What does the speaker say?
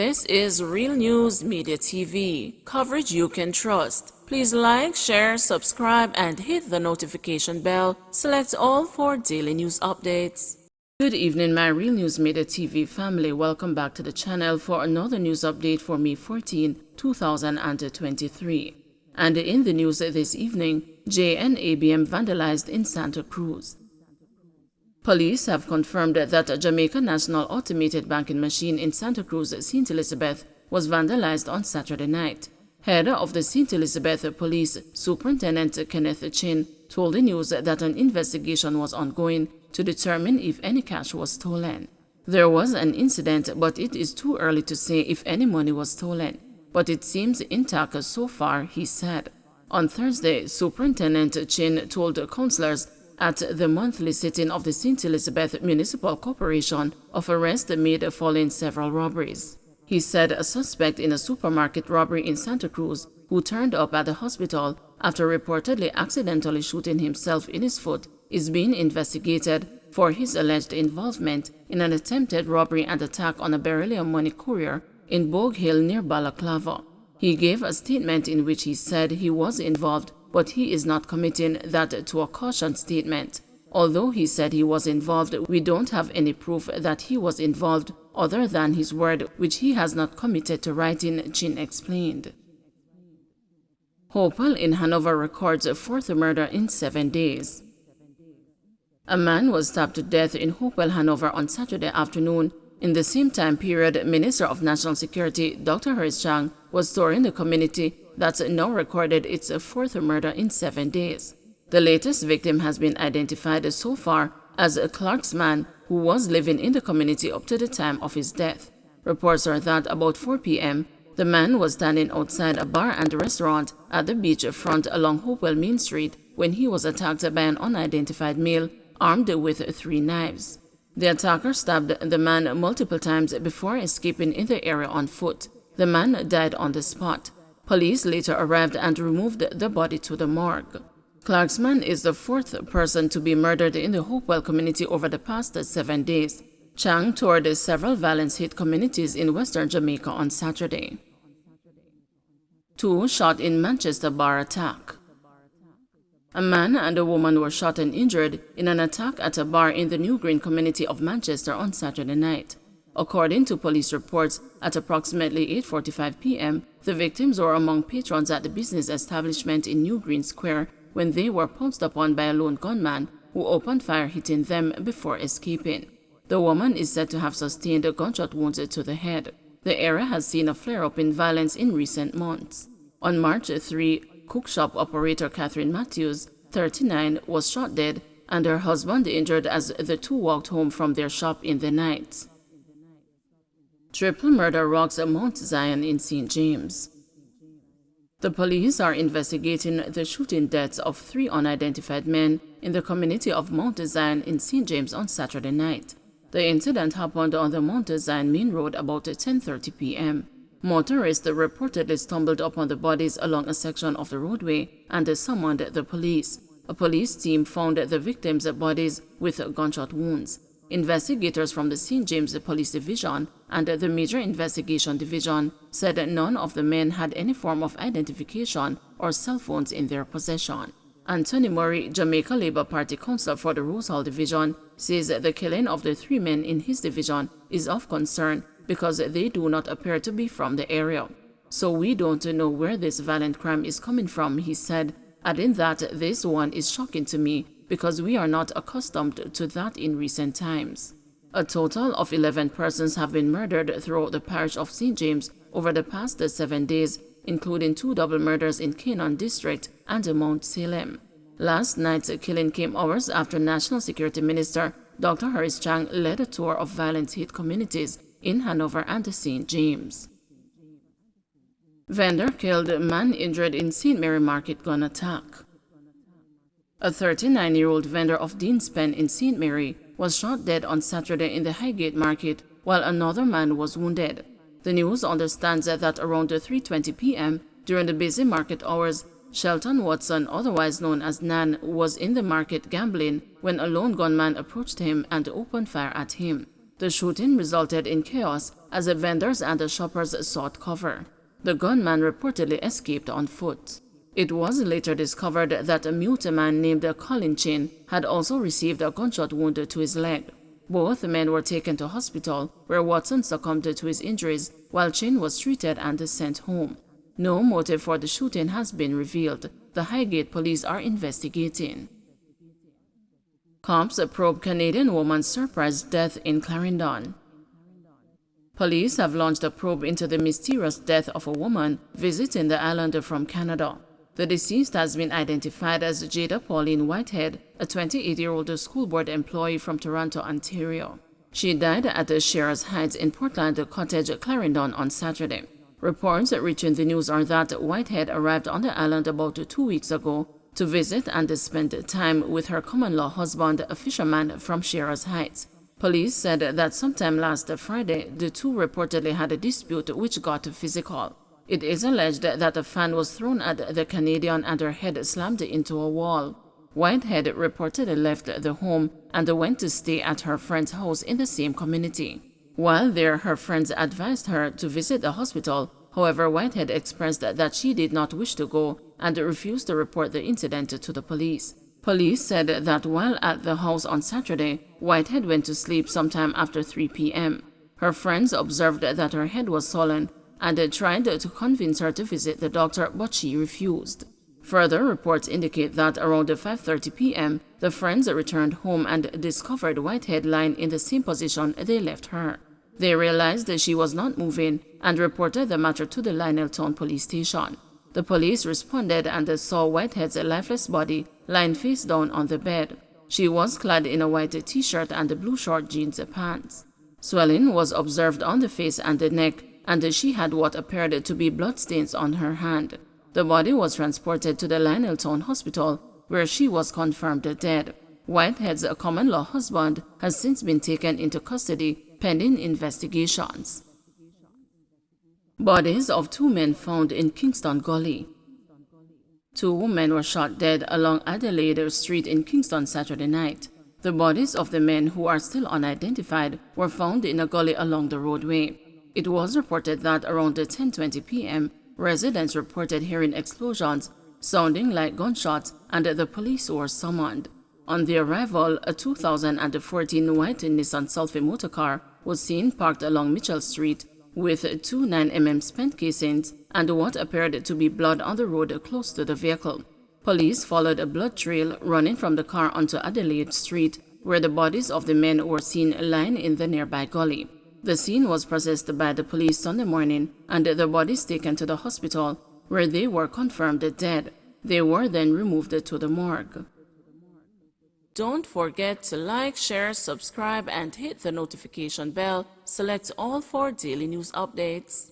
This is Real News Media TV, coverage you can trust. Please like, share, subscribe, and hit the notification bell. Select all for daily news updates. Good evening, my Real News Media TV family. Welcome back to the channel for another news update for May 14, 2023. And in the news this evening, JNABM vandalized in Santa Cruz. Police have confirmed that a Jamaica National automated banking machine in Santa Cruz, St. Elizabeth, was vandalized on Saturday night. Head of the St. Elizabeth Police, Superintendent Kenneth Chin, told the news that an investigation was ongoing to determine if any cash was stolen. There was an incident, but it is too early to say if any money was stolen. But it seems intact so far, he said. On Thursday, Superintendent Chin told councillors at the monthly sitting of the St. Elizabeth Municipal Corporation of arrests made following several robberies. He said a suspect in a supermarket robbery in Santa Cruz, who turned up at the hospital after reportedly accidentally shooting himself in his foot, is being investigated for his alleged involvement in an attempted robbery and attack on a beryllium money courier in Bogue Hill near Balaclava. He gave a statement in which he said he was involved, but he is not committing that to a caution statement. Although he said he was involved, we don't have any proof that he was involved other than his word, which he has not committed to writing, Chin explained. Hopewell in Hanover records a fourth murder in 7 days. A man was stabbed to death in Hopewell, Hanover on Saturday afternoon. In the same time period, Minister of National Security Dr. Horace Chang was touring the community that now recorded its fourth murder in 7 days. The latest victim has been identified so far as a Clark's man who was living in the community up to the time of his death. Reports are that about 4 p.m., the man was standing outside a bar and restaurant at the beach front along Hopewell Main Street when he was attacked by an unidentified male armed with 3 knives. The attacker stabbed the man multiple times before escaping in the area on foot. The man died on the spot. Police later arrived and removed the body to the morgue. Clark's man is the fourth person to be murdered in the Hopewell community over the past 7 days. Chang toured several violence-hit communities in western Jamaica on Saturday. 2 shot in Manchester bar attack. A man and a woman were shot and injured in an attack at a bar in the New Green community of Manchester on Saturday night. According to police reports, at approximately 8:45 p.m., the victims were among patrons at the business establishment in New Green Square when they were pounced upon by a lone gunman who opened fire, hitting them before escaping. The woman is said to have sustained gunshot wounds to the head. The area has seen a flare-up in violence in recent months. On March 3, cook shop operator Catherine Matthews, 39, was shot dead and her husband injured as the two walked home from their shop in the night. Triple murder rocks Mount Zion in St. James. The police are investigating the shooting deaths of 3 unidentified men in the community of Mount Zion in St. James on Saturday night. The incident happened on the Mount Zion main road about 10:30 p.m. Motorists reportedly stumbled upon the bodies along a section of the roadway and summoned the police. A police team found the victims' bodies with gunshot wounds. Investigators from the St. James Police Division and the Major Investigation Division said none of the men had any form of identification or cell phones in their possession. Anthony Murray, Jamaica Labour Party councillor for the Rose Hall Division, says the killing of the 3 men in his division is of concern because they do not appear to be from the area. So we don't know where this violent crime is coming from, he said, adding that this one is shocking to me because we are not accustomed to that in recent times. A total of 11 persons have been murdered throughout the parish of St. James over the past 7 days, including 2 double murders in Canaan District and Mount Salem. Last night's killing came hours after National Security Minister Dr. Horace Chang led a tour of violence-hit communities in Hanover and St. James. Vendor killed, man injured in St. Mary Market gun attack. A 39-year-old vendor of Dean's Pen in St. Mary was shot dead on Saturday in the Highgate Market, while another man was wounded. The news understands that around 3:20 p.m., during the busy market hours, Shelton Watson, otherwise known as Nan, was in the market gambling when a lone gunman approached him and opened fire at him. The shooting resulted in chaos as the vendors and the shoppers sought cover. The gunman reportedly escaped on foot. It was later discovered that a mute man named Colin Chin had also received a gunshot wound to his leg. Both men were taken to hospital, where Watson succumbed to his injuries, while Chin was treated and sent home. No motive for the shooting has been revealed. The Highgate police are investigating. Cops probe Canadian woman's surprise death in Clarendon. Police have launched a probe into the mysterious death of a woman visiting the island from Canada. The deceased has been identified as Jada Pauline Whitehead, a 28-year-old school board employee from Toronto, Ontario. She died at the Shearers Heights in Portland Cottage, Clarendon on Saturday. Reports reaching the news are that Whitehead arrived on the island about 2 weeks ago to visit and spend time with her common-law husband, a fisherman from Shearers Heights. Police said that sometime last Friday, the two reportedly had a dispute which got physical. It is alleged that a fan was thrown at the Canadian and her head slammed into a wall. Whitehead reportedly left the home and went to stay at her friend's house in the same community. While there, her friends advised her to visit the hospital. However, Whitehead expressed that she did not wish to go and refused to report the incident to the police. Police said that while at the house on Saturday, Whitehead went to sleep sometime after 3 p.m. Her friends observed that her head was swollen and tried to convince her to visit the doctor, but she refused. Further reports indicate that around 5:30 p.m., the friends returned home and discovered Whitehead lying in the same position they left her. They realized that she was not moving and reported the matter to the Lioneltown police station. The police responded and saw Whitehead's lifeless body lying face down on the bed. She was clad in a white t-shirt and blue short jeans pants. Swelling was observed on the face and the neck, and she had what appeared to be bloodstains on her hand. The body was transported to the Lioneltown Hospital, where she was confirmed dead. Whitehead's common-law husband has since been taken into custody pending investigations. Bodies of 2 men found in Kingston Gully. 2 men were shot dead along Adelaide Street in Kingston Saturday night. The bodies of the men, who are still unidentified, were found in a gully along the roadway. It was reported that around 10:20 p.m., residents reported hearing explosions sounding like gunshots, and the police were summoned. On the arrival, a 2014 white Nissan Selfie motor car was seen parked along Mitchell Street with 2 9mm spent casings and what appeared to be blood on the road close to the vehicle. Police followed a blood trail running from the car onto Adelaide Street, where the bodies of the men were seen lying in the nearby gully. The scene was processed by the police Sunday morning and the bodies taken to the hospital, where they were confirmed dead. They were then removed to the morgue. Don't forget to like, share, subscribe, and hit the notification bell. Select all for daily news updates.